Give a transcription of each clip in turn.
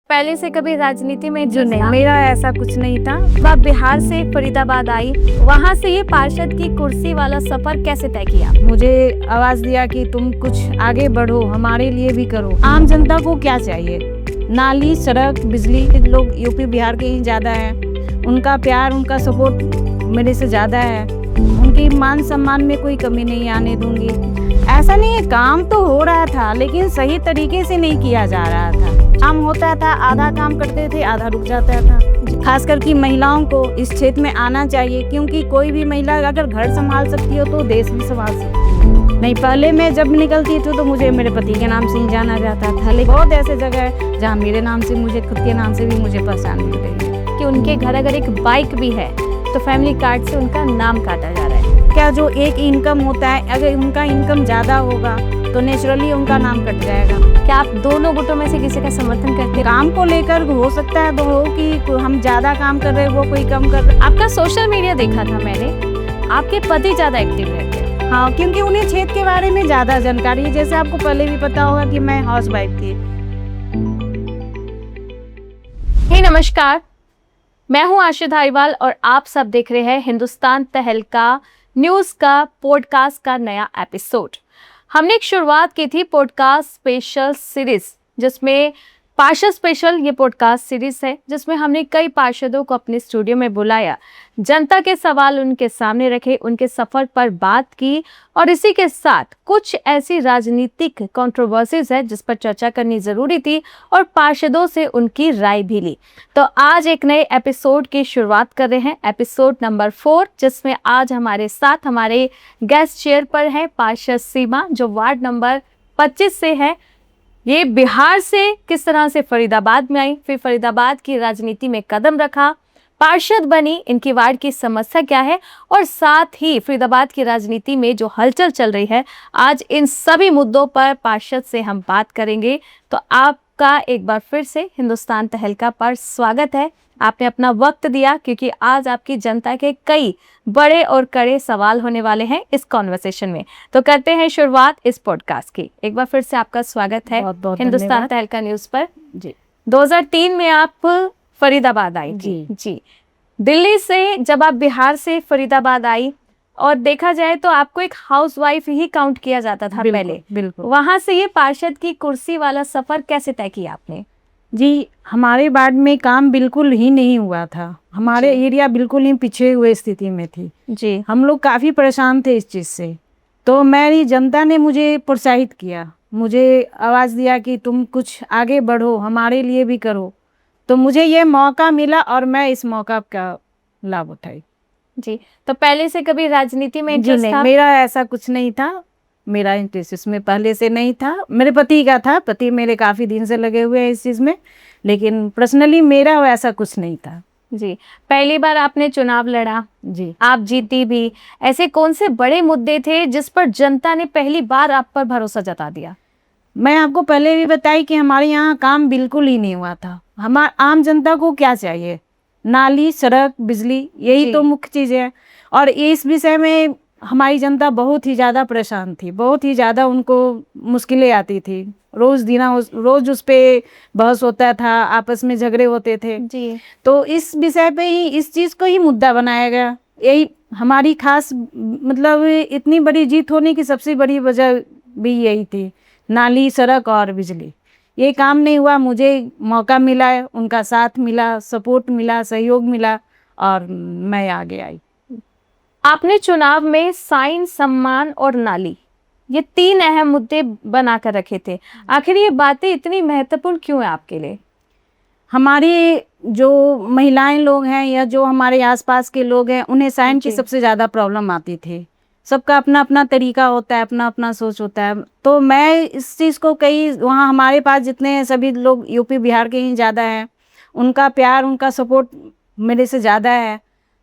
पहले से कभी राजनीति में जो नहीं, मेरा ऐसा कुछ नहीं था। वह बिहार से फरीदाबाद आई, वहां से ये पार्षद की कुर्सी वाला सफर कैसे तय किया? मुझे आवाज दिया कि तुम कुछ आगे बढ़ो, हमारे लिए भी करो। आम जनता को क्या चाहिए? नाली, सड़क, बिजली। लोग यूपी बिहार के ही ज्यादा है, उनका प्यार, उनका सपोर्ट मेरे से ज्यादा है। उनकी मान सम्मान में कोई कमी नहीं आने दूंगी। ऐसा नहीं है, काम तो हो रहा था लेकिन सही तरीके से नहीं किया जा रहा था। काम होता था, आधा काम करते थे, आधा रुक जाता था। खास करके महिलाओं को इस क्षेत्र में आना चाहिए, क्योंकि कोई भी महिला अगर घर संभाल सकती हो तो देश भी संभाल सकती है। नहीं, पहले मैं जब निकलती थी तो मुझे मेरे पति के नाम से ही जाना जाता था, लेकिन बहुत ऐसे जगह है जहाँ मेरे नाम से, मुझे खुद के नाम से भी मुझे पहचान मिल रही है। कि उनके घर अगर एक बाइक भी है तो फैमिली कार्ड से उनका नाम काटा जा रहा है। क्या जो एक इनकम होता है, अगर उनका इनकम ज्यादा होगा तो नेचुरली उनका नाम कट जाएगा। क्या आप दोनों गुटों में से किसी का समर्थन करते हैं? काम को लेकर हो सकता है तो हो कि हम ज्यादा काम कर रहे हैं, वो कोई कम कर रहे। आपका सोशल मीडिया देखा था मैंने, आपके पति ज्यादा एक्टिव रहते हैं। हाँ, क्योंकि उन्हें क्षेत्र के बारे में ज्यादा जानकारी है। जैसे आपको पहले भी पता होगा कि मैं हाउस वाइफ थी। हे नमस्कार, मैं हूं आशा धारीवाल और आप सब देख रहे हैं हिंदुस्तान तहलका न्यूज का पॉडकास्ट का नया एपिसोड। हमने एक शुरुआत की थी पॉडकास्ट स्पेशल सीरीज, जिसमें पार्षद स्पेशल ये पॉडकास्ट सीरीज है, जिसमें हमने कई पार्षदों को अपने स्टूडियो में बुलाया, जनता के सवाल उनके सामने रखे, उनके सफर पर बात की और इसी के साथ कुछ ऐसी राजनीतिक कंट्रोवर्सीज है जिस पर चर्चा करनी जरूरी थी और पार्षदों से उनकी राय भी ली। तो आज एक नए एपिसोड की शुरुआत कर रहे हैं, एपिसोड नंबर 4, जिसमें आज हमारे साथ हमारे गेस्ट चेयर पर है पार्षद सीमा, जो वार्ड नंबर 25 से है। ये बिहार से किस तरह से फरीदाबाद में आई, फिर फरीदाबाद की राजनीति में कदम रखा, पार्षद बनी, इनकी वार्ड की समस्या क्या है और साथ ही फरीदाबाद की राजनीति में जो हलचल चल रही है, आज इन सभी मुद्दों पर पार्षद से हम बात करेंगे। तो आपका एक बार फिर से हिंदुस्तान तहलका पर स्वागत है। आपने अपना वक्त दिया क्योंकि आज आपकी जनता के कई बड़े और कड़े सवाल होने वाले हैं इस कॉन्वर्सेशन में। तो करते हैं शुरुआत इस पॉडकास्ट की। एक बार फिर से आपका स्वागत है हिंदुस्तान तहलका न्यूज पर। जी, 2003 में आप फरीदाबाद आई थी। जी, दिल्ली से जब आप बिहार से फरीदाबाद आई, और देखा जाए तो आपको एक हाउसवाइफ ही काउंट किया जाता था पहले। बिल्कुल। वहां से ये पार्षद की कुर्सी वाला सफर कैसे तय किया आपने? जी, हमारे वार्ड में काम बिल्कुल ही नहीं हुआ था। हमारे एरिया बिल्कुल ही पिछड़े हुए स्थिति में थी। जी, हम लोग काफ़ी परेशान थे इस चीज़ से। तो मेरी जनता ने मुझे प्रोत्साहित किया, मुझे आवाज़ दिया कि तुम कुछ आगे बढ़ो, हमारे लिए भी करो। तो मुझे ये मौका मिला और मैं इस मौका का लाभ उठाई। जी, तो पहले से कभी राजनीति में जो इंटरेस्ट नहीं, था? मेरा ऐसा कुछ नहीं था। मेरा इंटरेस्ट इसमें पहले से नहीं था, मेरे पति का था। पति मेरे काफ़ी दिन से लगे हुए हैं इस चीज़ में, लेकिन पर्सनली मेरा ऐसा कुछ नहीं था। जी, पहली बार आपने चुनाव लड़ा, जी, आप जीती भी। ऐसे कौन से बड़े मुद्दे थे जिस पर जनता ने पहली बार आप पर भरोसा जता दिया? मैं आपको पहले भी बताई कि हमारे यहाँ काम बिल्कुल ही नहीं हुआ था। हमारे आम जनता को क्या चाहिए? नाली, सड़क, बिजली, यही तो मुख्य चीज़ है। और इस विषय में हमारी जनता बहुत ही ज़्यादा परेशान थी, बहुत ही ज़्यादा उनको मुश्किलें आती थी। रोज़ उस पर बहस होता था, आपस में झगड़े होते थे। जी, तो इस विषय पे ही, इस चीज़ को ही मुद्दा बनाया गया। यही हमारी खास, मतलब इतनी बड़ी जीत होने की सबसे बड़ी वजह भी यही थी, नाली, सड़क और बिजली। ये काम नहीं हुआ, मुझे मौका मिला, उनका साथ मिला, सपोर्ट मिला, सहयोग मिला और मैं आगे आई। आपने चुनाव में साइन, सम्मान और नाली, ये 3 अहम मुद्दे बनाकर रखे थे। आखिर ये बातें इतनी महत्वपूर्ण क्यों है आपके लिए? हमारी जो महिलाएं लोग हैं या जो हमारे आसपास के लोग हैं, उन्हें साइन की सबसे ज़्यादा प्रॉब्लम आती थी। सबका अपना अपना तरीका होता है, अपना अपना सोच होता है। तो मैं इस चीज़ को वहाँ हमारे पास जितने हैं सभी लोग यूपी बिहार के ही ज़्यादा हैं, उनका प्यार, उनका सपोर्ट मेरे से ज़्यादा है।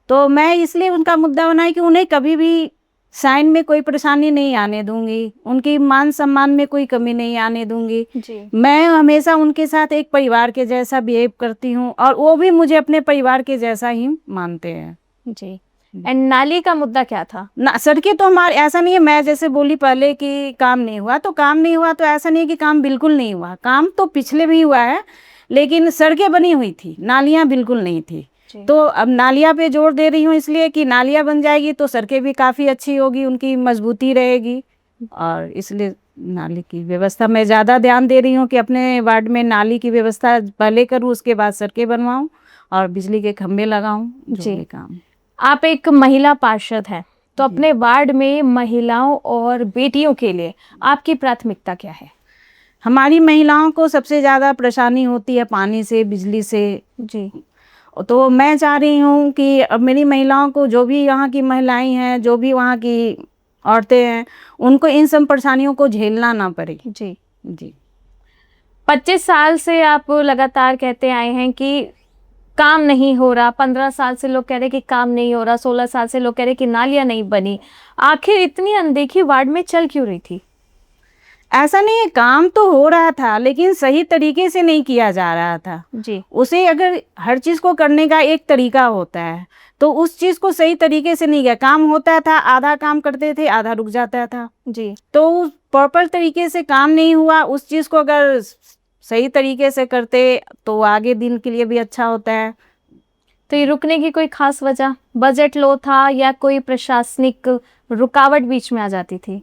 तो मैं इसलिए उनका मुद्दा बनाई कि उन्हें कभी भी साइन में कोई परेशानी नहीं आने दूंगी, उनकी मान सम्मान में कोई कमी नहीं आने दूंगी। जी, मैं हमेशा उनके साथ एक परिवार के जैसा बिहेव करती हूँ और वो भी मुझे अपने परिवार के जैसा ही मानते हैं। जी। एंड नाली का मुद्दा क्या था? ना, सड़कें तो हमारे, ऐसा नहीं है मैं जैसे बोली पहले कि काम नहीं हुआ तो काम नहीं हुआ, तो ऐसा नहीं है कि काम बिल्कुल नहीं हुआ। काम तो पिछले भी हुआ है, लेकिन सड़कें बनी हुई थी, नालियाँ बिल्कुल नहीं थी। जी। तो अब नालियाँ पे जोर दे रही हूँ इसलिए कि नालियाँ बन जाएगी तो सड़कें भी काफ़ी अच्छी होगी, उनकी मजबूती रहेगी, और इसलिए नाली की व्यवस्था मैं ज़्यादा ध्यान दे रही हूँ कि अपने वार्ड में नाली की व्यवस्था पहले करूँ, उसके बाद सड़कें बनवाऊँ और बिजली के खंभे लगाऊँ, जो जी। भी काम। आप एक महिला पार्षद हैं, तो जी। अपने वार्ड में महिलाओं और बेटियों के लिए आपकी प्राथमिकता क्या है? हमारी महिलाओं को सबसे ज़्यादा परेशानी होती है पानी से, बिजली से। जी। तो मैं चाह रही हूँ कि अब मेरी महिलाओं को, जो भी यहाँ की महिलाएं हैं, जो भी वहाँ की औरतें हैं, उनको इन सब परेशानियों को झेलना ना पड़े। जी। जी। 25 साल से आप लगातार कहते आए हैं कि काम नहीं हो रहा, 15 साल से लोग कह रहे कि काम नहीं हो रहा, 16 साल से लोग कह रहे कि नालियाँ नहीं बनी। आखिर इतनी अनदेखी वार्ड में चल क्यों रही थी? ऐसा नहीं है, काम तो हो रहा था लेकिन सही तरीके से नहीं किया जा रहा था। जी। उसे, अगर हर चीज़ को करने का एक तरीका होता है, तो उस चीज़ को सही तरीके से नहीं किया। काम होता था, आधा काम करते थे, आधा रुक जाता था। जी। तो प्रॉपर तरीके से काम नहीं हुआ। उस चीज़ को अगर सही तरीके से करते तो आगे दिन के लिए भी अच्छा होता है। तो ये रुकने की कोई खास वजह, बजट लो था या कोई प्रशासनिक रुकावट बीच में आ जाती थी?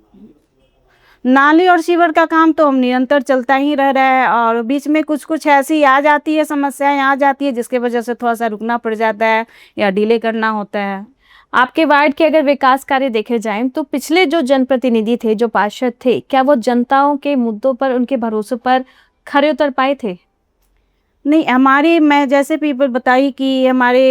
नाली और सीवर का काम तो हम निरंतर चलता ही रह रहा है, और बीच में कुछ कुछ ऐसी आ जाती है, समस्याएं आ जाती है, जिसके वजह से थोड़ा सा रुकना पड़ जाता है या डिले करना होता है। आपके वार्ड के अगर विकास कार्य देखे जाएं तो पिछले जो जनप्रतिनिधि थे, जो पार्षद थे, क्या वो जनताओं के मुद्दों पर, उनके भरोसे पर खरे उतर पाए थे? नहीं, हमारे, मैं जैसे पीपल बताई कि हमारे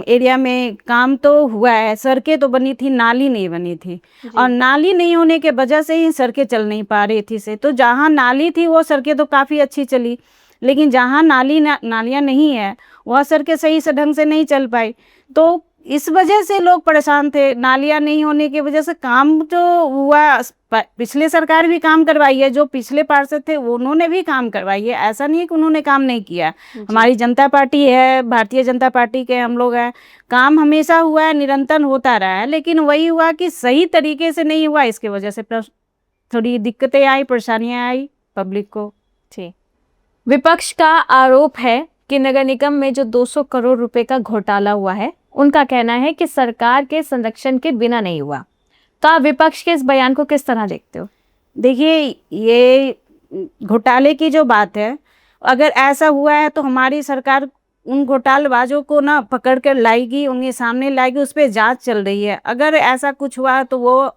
एरिया में काम तो हुआ है, सड़कें तो बनी थी, नाली नहीं बनी थी। और नाली नहीं होने के वजह से ही सड़कें चल नहीं पा रही थी से। तो जहाँ नाली थी वो सड़कें तो काफ़ी अच्छी चली, लेकिन जहाँ नालियाँ नहीं है, वह सड़कें सही से ढंग से नहीं चल पाई। तो इस वजह से लोग परेशान थे। नालियाँ नहीं होने की वजह से काम जो हुआ, पिछले सरकार भी काम करवाई है, जो पिछले पार्षद थे उन्होंने भी काम करवाई है, ऐसा नहीं है कि उन्होंने काम नहीं किया। हमारी जनता पार्टी है, भारतीय जनता पार्टी के हम लोग हैं, काम हमेशा हुआ है, निरंतर होता रहा है, लेकिन वही हुआ कि सही तरीके से नहीं हुआ, इसके वजह से थोड़ी दिक्कतें आई, परेशानियां आई पब्लिक को। जी। विपक्ष का आरोप है कि नगर निगम में जो 200 करोड़ रुपए का घोटाला हुआ है, उनका कहना है कि सरकार के संरक्षण के बिना नहीं हुआ। तो आप विपक्ष के इस बयान को किस तरह देखते हो? देखिए, ये घोटाले की जो बात है, अगर ऐसा हुआ है तो हमारी सरकार उन घोटालेबाजों को ना पकड़ कर लाएगी, उनके सामने लाएगी, उस पर जांच चल रही है। अगर ऐसा कुछ हुआ तो वो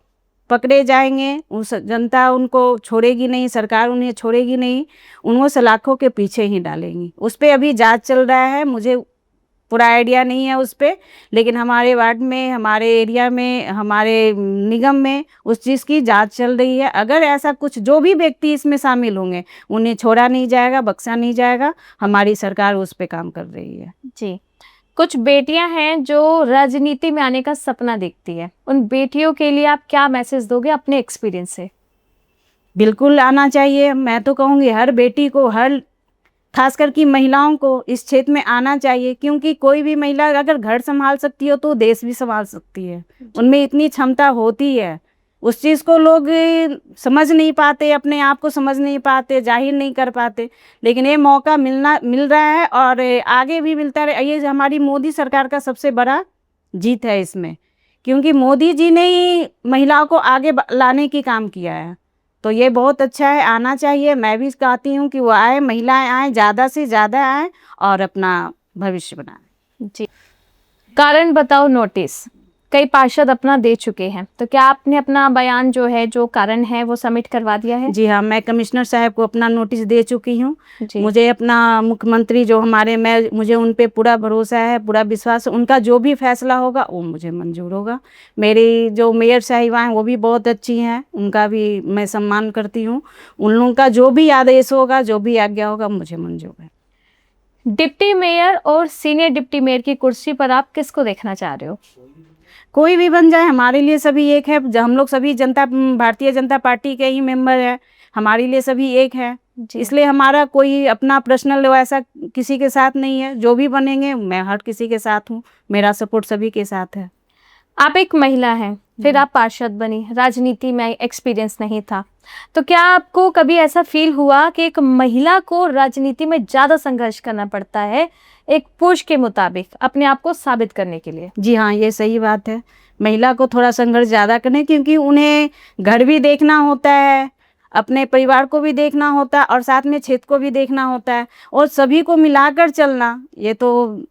पकड़े जाएंगे, उस जनता उनको छोड़ेगी नहीं, सरकार उन्हें छोड़ेगी नहीं, उनको सलाखों के पीछे ही डालेंगी। उस पर अभी जांच चल रहा है, मुझे पूरा आइडिया नहीं है उस पर, लेकिन हमारे वार्ड में, हमारे एरिया में, हमारे निगम में उस चीज़ की जांच चल रही है। अगर ऐसा कुछ, जो भी व्यक्ति इसमें शामिल होंगे, उन्हें छोड़ा नहीं जाएगा, बख्शा नहीं जाएगा। हमारी सरकार उस पर काम कर रही है। जी। कुछ बेटियां हैं जो राजनीति में आने का सपना देखती है, उन बेटियों के लिए आप क्या मैसेज दोगे अपने एक्सपीरियंस से? बिल्कुल आना चाहिए। मैं तो कहूँगी हर बेटी को, हर खास करके महिलाओं को इस क्षेत्र में आना चाहिए, क्योंकि कोई भी महिला अगर घर संभाल सकती हो तो देश भी संभाल सकती है। उनमें इतनी क्षमता होती है। उस चीज़ को लोग समझ नहीं पाते, अपने आप को समझ नहीं पाते, जाहिर नहीं कर पाते, लेकिन ये मौका मिल रहा है और आगे भी मिलता रहे। ये हमारी मोदी सरकार का सबसे बड़ा जीत है इसमें, क्योंकि मोदी जी ने ही महिलाओं को आगे लाने की काम किया है। तो ये बहुत अच्छा है, आना चाहिए। मैं भी कहती हूँ कि वो आए, महिलाएं आए, ज़्यादा से ज़्यादा आए और अपना भविष्य बनाएं। जी। कारण बताओ नोटिस कई पार्षद अपना दे चुके हैं, तो क्या आपने अपना बयान जो है, जो कारण है, वो सबमिट करवा दिया है? जी हाँ, मैं कमिश्नर साहब को अपना नोटिस दे चुकी हूँ। जी। मुझे अपना मुख्यमंत्री जो हमारे, मुझे उन पे पूरा भरोसा है, पूरा विश्वास है। उनका जो भी फैसला होगा वो मुझे मंजूर होगा। मेरी जो मेयर साहिबा हैं वो भी बहुत अच्छी हैं, उनका भी मैं सम्मान करती हूँ। उन लोगों का जो भी आदेश होगा, जो भी आज्ञा होगा, मुझे मंजूर है। डिप्टी मेयर और सीनियर डिप्टी मेयर की कुर्सी पर आप किसको देखना चाह रहे हो? कोई भी बन जाए, हमारे लिए सभी एक है। हम लोग सभी भारतीय जनता पार्टी के ही मेंबर है, हमारे लिए सभी एक है। इसलिए हमारा कोई अपना पर्सनल ऐसा किसी के साथ नहीं है। जो भी बनेंगे मैं हर किसी के साथ हूँ, मेरा सपोर्ट सभी के साथ है। आप एक महिला हैं, फिर आप पार्षद बनी, राजनीति में एक्सपीरियंस नहीं था, तो क्या आपको कभी ऐसा फील हुआ कि एक महिला को राजनीति में ज़्यादा संघर्ष करना पड़ता है एक पुरुष के मुताबिक अपने आप को साबित करने के लिए? जी हाँ, ये सही बात है। महिला को थोड़ा संघर्ष ज़्यादा करने, क्योंकि उन्हें घर भी देखना होता है, अपने परिवार को भी देखना होता है और साथ में क्षेत्र को भी देखना होता है, और सभी को मिलाकर चलना ये तो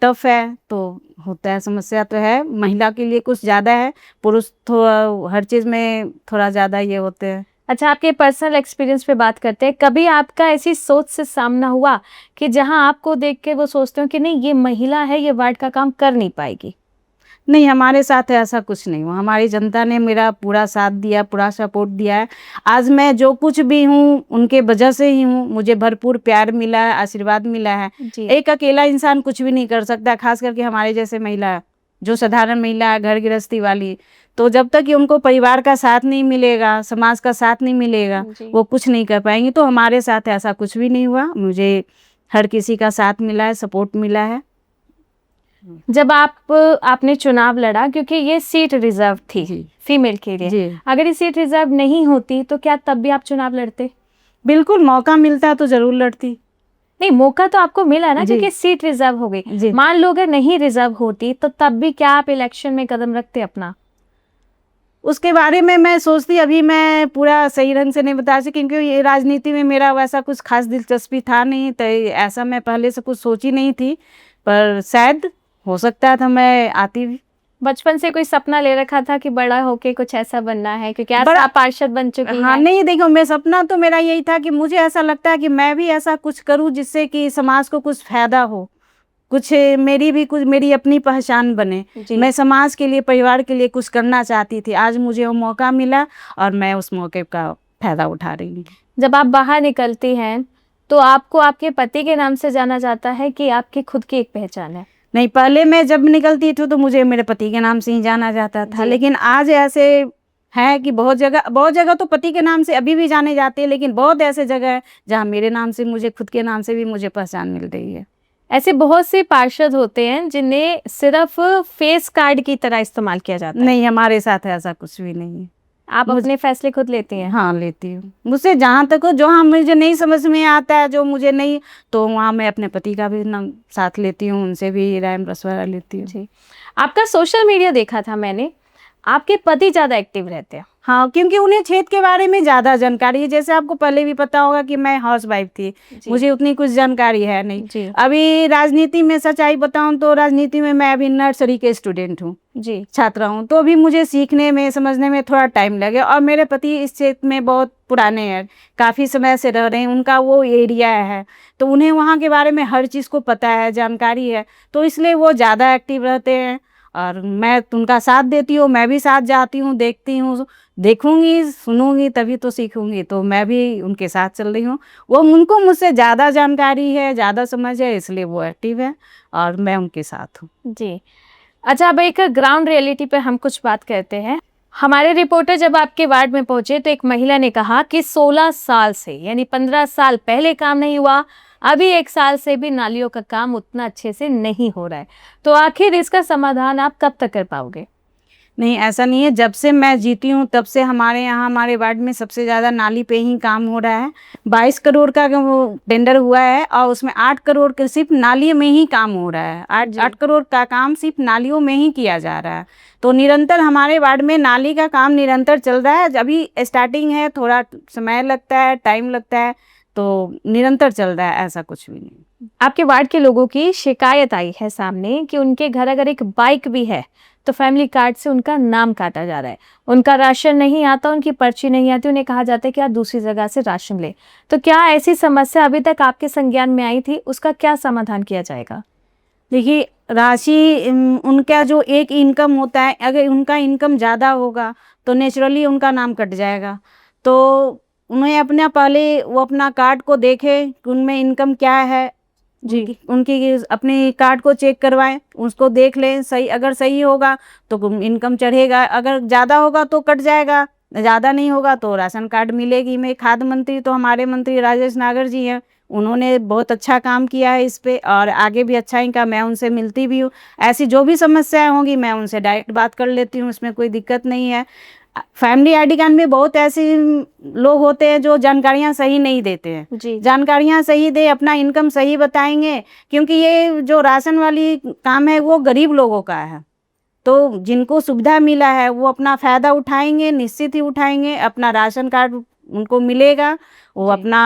टफ है। तो होता है, समस्या तो है, महिला के लिए कुछ ज़्यादा है, पुरुष थोड़ा हर चीज़ में थोड़ा ज़्यादा ये होते हैं। अच्छा, आपके पर्सनल एक्सपीरियंस पे बात करते हैं। कभी आपका ऐसी सोच से सामना हुआ कि जहां आपको देख के वो सोचते हो कि नहीं ये महिला है, ये वार्ड का काम कर नहीं पाएगी? नहीं, हमारे साथ ऐसा कुछ नहीं हुआ। हमारी जनता ने मेरा पूरा साथ दिया, पूरा सपोर्ट दिया है। आज मैं जो कुछ भी हूँ उनके वजह से ही हूँ। मुझे भरपूर प्यार मिला है, आशीर्वाद मिला है। जी। एक अकेला इंसान कुछ भी नहीं कर सकता, खास करके हमारे जैसे महिला, जो साधारण महिला है, घर गृहस्थी वाली। तो जब तक कि उनको परिवार का साथ नहीं मिलेगा, समाज का साथ नहीं मिलेगा, जी। वो कुछ नहीं कर पाएंगी। तो हमारे साथ ऐसा कुछ भी नहीं हुआ। मुझे हर किसी का साथ मिला है, सपोर्ट मिला है। जब आपने चुनाव लड़ा, क्योंकि ये सीट रिजर्व थी जी। फीमेल के लिए, जी, अगर ये सीट रिजर्व नहीं होती तो क्या तब भी आप चुनाव लड़ते? बिल्कुल, मौका मिलता तो जरूर लड़ती। नहीं, मौका तो आपको मिला ना, जी। क्योंकि सीट रिजर्व हो गई। जी। मान लो अगर नहीं रिजर्व होती तो तब भी क्या आप इलेक्शन में कदम रखते अपना? उसके बारे में मैं सोचती, अभी मैं पूरा सही ढंग से नहीं बता सकती, क्योंकि ये राजनीति में मेरा वैसा कुछ खास दिलचस्पी था नहीं, तो ऐसा मैं पहले से कुछ सोची नहीं थी। पर शायद हो सकता था मैं आती भी। बचपन से कोई सपना ले रखा था कि बड़ा होके कुछ ऐसा बनना है, क्योंकि आज बड़ा- आप पार्षद बन चुकी हाँ, हैं? नहीं, देखो, मैं सपना तो मेरा यही था कि मुझे ऐसा लगता है कि मैं भी ऐसा कुछ करूं जिससे कि समाज को कुछ फायदा हो, कुछ मेरी अपनी पहचान बने। जी। मैं समाज के लिए, परिवार के लिए कुछ करना चाहती थी। आज मुझे वो मौका मिला और मैं उस मौके का फायदा उठा रही हूँ। जब आप बाहर निकलती हैं तो आपको आपके पति के नाम से जाना जाता है कि आपकी खुद की एक पहचान है? नहीं, पहले मैं जब निकलती थी तो मुझे मेरे पति के नाम से ही जाना जाता था। जी। लेकिन आज ऐसे है कि बहुत जगह तो पति के नाम से अभी भी जाने जाते हैं, लेकिन बहुत ऐसे जगह है जहाँ मेरे नाम से, मुझे खुद के नाम से भी मुझे पहचान मिल रही है। ऐसे बहुत से पार्षद होते हैं जिन्हें सिर्फ फेस कार्ड की तरह इस्तेमाल किया जाता है। नहीं, हमारे साथ ऐसा कुछ भी नहीं है। आप अपने फैसले खुद लेती हैं? हाँ, लेती हूँ। मुझसे जहाँ तक हो, जो हाँ मुझे नहीं समझ में आता है, जो मुझे नहीं, तो वहाँ मैं अपने पति का भी नाम साथ लेती हूँ, उनसे भी राय मशवरा लेती हूँ। जी। आपका सोशल मीडिया देखा था मैंने, आपके पति ज़्यादा एक्टिव रहते हैं? हाँ, क्योंकि उन्हें क्षेत्र के बारे में ज़्यादा जानकारी है। जैसे आपको पहले भी पता होगा कि मैं हाउस वाइफ थी, जी। मुझे उतनी कुछ जानकारी है नहीं। जी। अभी राजनीति में सच्चाई बताऊं तो राजनीति में मैं अभी नर्सरी के स्टूडेंट हूँ, जी। छात्रा हूँ। तो अभी मुझे सीखने में, समझने में थोड़ा टाइम लगे। और मेरे पति इस क्षेत्र में बहुत पुराने हैं, काफ़ी समय से रह रहे हैं, उनका वो एरिया है, तो उन्हें वहाँ के बारे में हर चीज़ को पता है, जानकारी है। तो इसलिए वो ज़्यादा एक्टिव रहते हैं और मैं उनका साथ देती हूँ। मैं भी साथ जाती हूँ, देखती हूँ, देखूंगी, सुनूंगी, तभी तो सीखूंगी। तो मैं भी उनके साथ चल रही हूँ। उनको मुझसे ज़्यादा जानकारी है, ज़्यादा समझ है, इसलिए वो एक्टिव है और मैं उनके साथ हूँ। जी। अच्छा, अब एक ग्राउंड रियलिटी पे हम कुछ बात करते हैं। हमारे रिपोर्टर जब आपके वार्ड में पहुंचे तो एक महिला ने कहा कि 16 साल से, यानी 15 साल पहले काम नहीं हुआ, अभी 1 साल से भी नालियों का काम उतना अच्छे से नहीं हो रहा है। तो आखिर इसका समाधान आप कब तक कर पाओगे? नहीं, ऐसा नहीं है। जब से मैं जीती हूँ तब से हमारे यहाँ, हमारे वार्ड में सबसे ज़्यादा नाली पे ही काम हो रहा है। 22 करोड़ का वो टेंडर हुआ है और उसमें 8 करोड़ के सिर्फ नालियों में ही काम हो रहा है। 8 करोड़ का काम सिर्फ नालियों में ही किया जा रहा है। तो निरंतर हमारे वार्ड में नाली का काम निरंतर चल रहा है। अभी स्टार्टिंग है, थोड़ा समय लगता है, टाइम लगता है, तो निरंतर चल रहा है, ऐसा कुछ भी नहीं। आपके वार्ड के लोगों की शिकायत आई है सामने कि उनके घर अगर एक बाइक भी है तो फैमिली कार्ड से उनका नाम काटा जा रहा है, उनका राशन नहीं आता, उनकी पर्ची नहीं आती, उन्हें कहा जाता है कि आप दूसरी जगह से राशन ले। तो क्या ऐसी समस्या अभी तक आपके संज्ञान में आई थी? उसका क्या समाधान किया जाएगा? देखिए, राशि उनका जो एक इनकम होता है, अगर उनका इनकम ज़्यादा होगा तो नेचुरली उनका नाम कट जाएगा। तो उन्हें अपना पहले वो अपना कार्ड को देखें कि उनमें इनकम क्या है। जी, उनकी अपने कार्ड को चेक करवाएं, उसको देख लें। सही, अगर सही होगा तो इनकम चढ़ेगा, अगर ज़्यादा होगा तो कट जाएगा, ज़्यादा नहीं होगा तो राशन कार्ड मिलेगी। मैं खाद्य मंत्री तो हमारे मंत्री राजेश नागर जी हैं, उन्होंने बहुत अच्छा काम किया है इस पे, और आगे भी अच्छा ही का, मैं उनसे मिलती भी हूँ। ऐसी जो भी समस्याएं होंगी मैं उनसे डायरेक्ट बात कर लेती हूँ, उसमें कोई दिक्कत नहीं है। फैमिली आईडी कार्ड में बहुत ऐसे लोग होते हैं जो जानकारियां सही नहीं देते हैं। जी। जानकारियां सही दे, अपना इनकम सही बताएंगे, क्योंकि ये जो राशन वाली काम है वो गरीब लोगों का है। तो जिनको सुविधा मिला है वो अपना फ़ायदा उठाएंगे, निश्चित ही उठाएंगे। अपना राशन कार्ड उनको मिलेगा, वो जी। अपना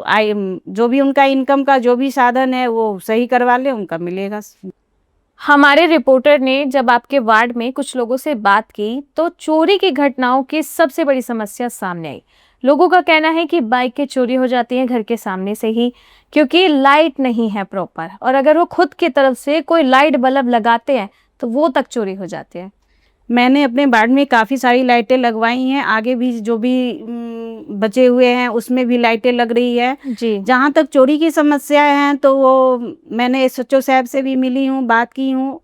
आय जो भी उनका इनकम का जो भी साधन है वो सही करवा ले, उनका मिलेगा। हमारे रिपोर्टर ने जब आपके वार्ड में कुछ लोगों से बात की तो चोरी की घटनाओं की सबसे बड़ी समस्या सामने आई। लोगों का कहना है कि बाइकें चोरी हो जाती हैं घर के सामने से ही, क्योंकि लाइट नहीं है प्रॉपर, और अगर वो खुद की तरफ से कोई लाइट बल्ब लगाते हैं तो वो तक चोरी हो जाते हैं। मैंने अपने वार्ड में काफ़ी सारी लाइटें लगवाई हैं, आगे भी जो भी बचे हुए हैं उसमें भी लाइटें लग रही है। जी। जहाँ तक चोरी की समस्याएं हैं तो वो मैंने एसएचओ साहब से भी मिली हूँ, बात की हूँ,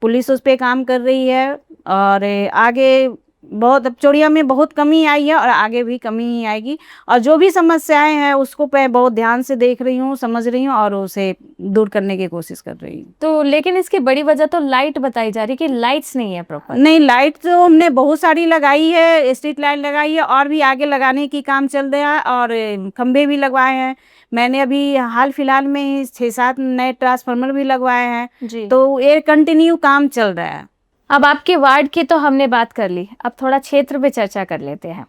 पुलिस उस पे काम कर रही है। और आगे बहुत, अब चोरियों में बहुत कमी आई है और आगे भी कमी ही आएगी। और जो भी समस्याएं हैं उसको मैं बहुत ध्यान से देख रही हूँ, समझ रही हूँ और उसे दूर करने की कोशिश कर रही हूँ। तो लेकिन इसकी बड़ी वजह तो लाइट बताई जा रही है कि लाइट्स नहीं है प्रॉपर। नहीं, लाइट तो हमने बहुत सारी लगाई है, स्ट्रीट लाइट लगाई है और भी आगे लगाने की काम चल रहा है, और खंभे भी लगवाए हैं। मैंने अभी हाल फिलहाल में ही 6-7 नए ट्रांसफार्मर भी लगवाए हैं। जी। तो ये कंटिन्यू काम चल रहा है। अब आपके वार्ड की तो हमने बात कर ली, अब थोड़ा क्षेत्र पे चर्चा कर लेते हैं।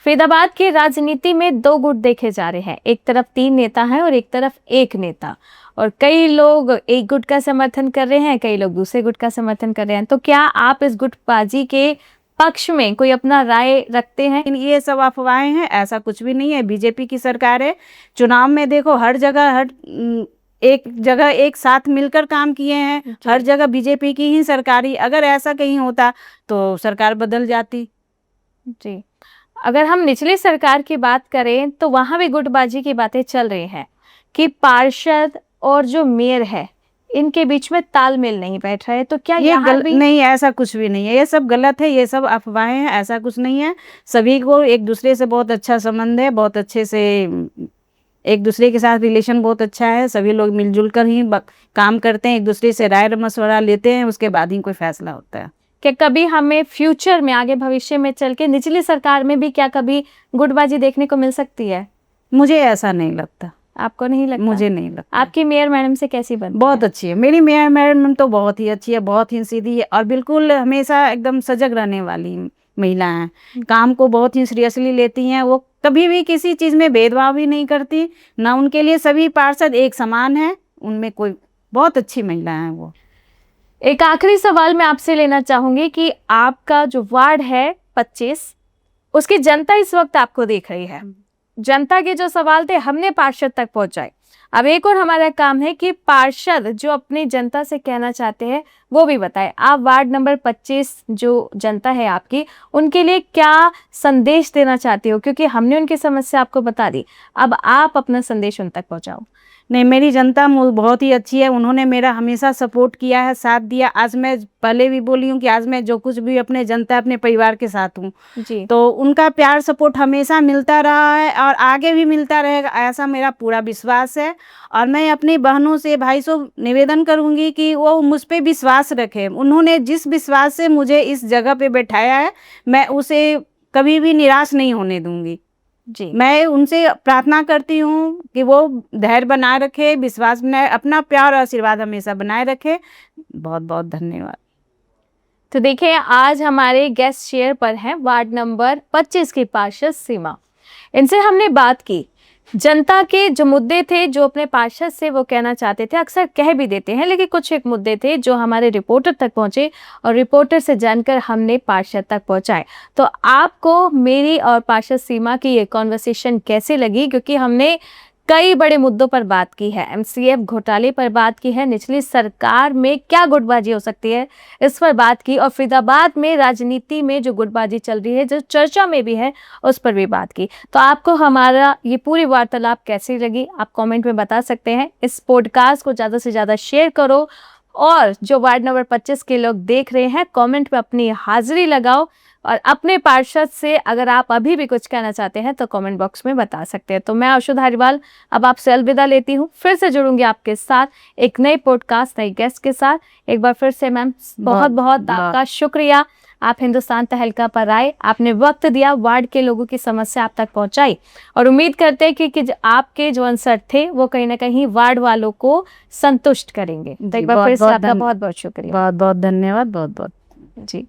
फरीदाबाद की राजनीति में दो गुट देखे जा रहे हैं, एक तरफ 3 नेता हैं और एक तरफ एक नेता, और कई लोग एक गुट का समर्थन कर रहे हैं, कई लोग दूसरे गुट का समर्थन कर रहे हैं। तो क्या आप इस गुटबाजी के पक्ष में कोई अपना राय रखते हैं? लेकिन ये सब अफवाहें हैं, ऐसा कुछ भी नहीं है। बीजेपी की सरकार है, चुनाव में देखो हर जगह एक जगह एक साथ मिलकर काम किए हैं, हर जगह बीजेपी की ही सरकारी। अगर ऐसा कहीं होता तो सरकार बदल जाती। जी। अगर हम निचली सरकार की बात करें तो वहां भी गुटबाजी की बातें चल रही हैं कि पार्षद और जो मेयर है इनके बीच में तालमेल नहीं बैठ रहा है। तो क्या यहाँ भी? नहीं, ऐसा कुछ भी नहीं है, ये सब गलत है, ये सब अफवाहें हैं, ऐसा कुछ नहीं है। सभी को एक दूसरे से बहुत अच्छा संबंध है, बहुत अच्छे से एक दूसरे के साथ रिलेशन बहुत अच्छा है। सभी लोग मिलजुल कर ही काम करते हैं, एक दूसरे से राय मशवरा लेते हैं, उसके बाद ही कोई फैसला होता है। क्या कभी हमें फ्यूचर में, आगे भविष्य में चल के निचली सरकार में भी क्या कभी गुटबाजी देखने को मिल सकती है? मुझे ऐसा नहीं लगता। आपको नहीं लगता? मुझे नहीं लगता। आपकी मेयर मैडम से कैसी बनती बहुत है? अच्छी है मेरी मेयर मैडम, तो बहुत ही अच्छी है, बहुत ही सीधी है और बिल्कुल हमेशा एकदम सजग रहने वाली महिला हैं। काम को बहुत ही सीरियसली लेती हैं, वो कभी भी किसी चीज़ में भेदभाव भी नहीं करती, ना उनके लिए सभी पार्षद एक समान है, उनमें कोई, बहुत अच्छी महिला है वो। एक आखिरी सवाल मैं आपसे लेना चाहूंगी कि आपका जो वार्ड है 25, उसकी जनता इस वक्त आपको देख रही है। जनता के जो सवाल थे हमने पार्षद तक पहुंचाए। अब एक और हमारा काम है कि पार्षद जो अपनी जनता से कहना चाहते हैं वो भी बताए। आप वार्ड नंबर 25 जो जनता है आपकी, उनके लिए क्या संदेश देना चाहते हो? क्योंकि हमने उनकी समस्या आपको बता दी, अब आप अपना संदेश उन तक पहुंचाओ। नहीं, मेरी जनता बहुत ही अच्छी है, उन्होंने मेरा हमेशा सपोर्ट किया है, साथ दिया। आज मैं पहले भी बोली हूँ कि आज मैं जो कुछ भी अपने जनता, अपने परिवार के साथ हूँ जी। तो उनका प्यार सपोर्ट हमेशा मिलता रहा है और आगे भी मिलता रहेगा, ऐसा मेरा पूरा विश्वास है। और मैं अपनी बहनों से, भाई से निवेदन करूँगी कि वो मुझ पर विश्वास रखें। उन्होंने जिस विश्वास से मुझे इस जगह पर बैठाया है, मैं उसे कभी भी निराश नहीं होने दूँगी। जी। मैं उनसे प्रार्थना करती हूँ कि वो धैर्य बनाए रखे, विश्वास बनाए, अपना प्यार और आशीर्वाद हमेशा बनाए रखे। बहुत बहुत धन्यवाद। तो देखिए, आज हमारे गेस्ट शेयर पर हैं वार्ड नंबर 25 की पार्षद सीमा। इनसे हमने बात की, जनता के जो मुद्दे थे जो अपने पार्षद से वो कहना चाहते थे, अक्सर कह भी देते हैं, लेकिन कुछ एक मुद्दे थे जो हमारे रिपोर्टर तक पहुंचे और रिपोर्टर से जानकर हमने पार्षद तक पहुंचाए। तो आपको मेरी और पार्षद सीमा की ये कॉन्वर्सेशन कैसे लगी? क्योंकि हमने कई बड़े मुद्दों पर बात की है, एमसीएफ घोटाले पर बात की है, निचली सरकार में क्या गुटबाजी हो सकती है इस पर बात की, और फरीदाबाद में राजनीति में जो गुटबाजी चल रही है, जो चर्चा में भी है, उस पर भी बात की। तो आपको हमारा ये पूरी वार्तालाप कैसी लगी आप कमेंट में बता सकते हैं। इस पॉडकास्ट को ज़्यादा से ज़्यादा शेयर करो, और जो वार्ड नंबर 25 के लोग देख रहे हैं कमेंट में अपनी हाजिरी लगाओ, और अपने पार्षद से अगर आप अभी भी कुछ कहना चाहते हैं तो कमेंट बॉक्स में बता सकते हैं। तो मैं आशु धारीवाल अब आपसे अलविदा लेती हूँ, फिर से जुड़ूंगी आपके साथ एक नई पॉडकास्ट नई गेस्ट के साथ। एक बार फिर से मैम बहुत बहुत आपका शुक्रिया, आप हिंदुस्तान तहलका पर आए, आपने वक्त दिया, वार्ड के लोगों की समस्या आप तक पहुंचाई और उम्मीद करते हैं कि आपके जो आंसर थे वो कहीं ना कहीं वार्ड वालों को संतुष्ट करेंगे। तो एक बार फिर से आपका बहुत बहुत शुक्रिया। बहुत बहुत धन्यवाद। बहुत बहुत जी।